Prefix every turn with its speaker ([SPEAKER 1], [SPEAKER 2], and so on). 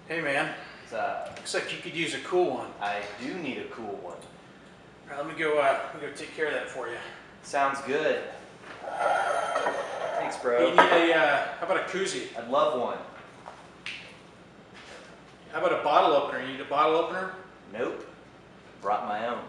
[SPEAKER 1] Hey man, looks like you could use a cool one.
[SPEAKER 2] I do need a cool one.
[SPEAKER 1] All right, let me go take care of that for you.
[SPEAKER 2] Sounds good. Thanks, bro.
[SPEAKER 1] You need how about a koozie?
[SPEAKER 2] I'd love one.
[SPEAKER 1] How about a bottle opener? You need a bottle opener?
[SPEAKER 2] Nope. Brought my own.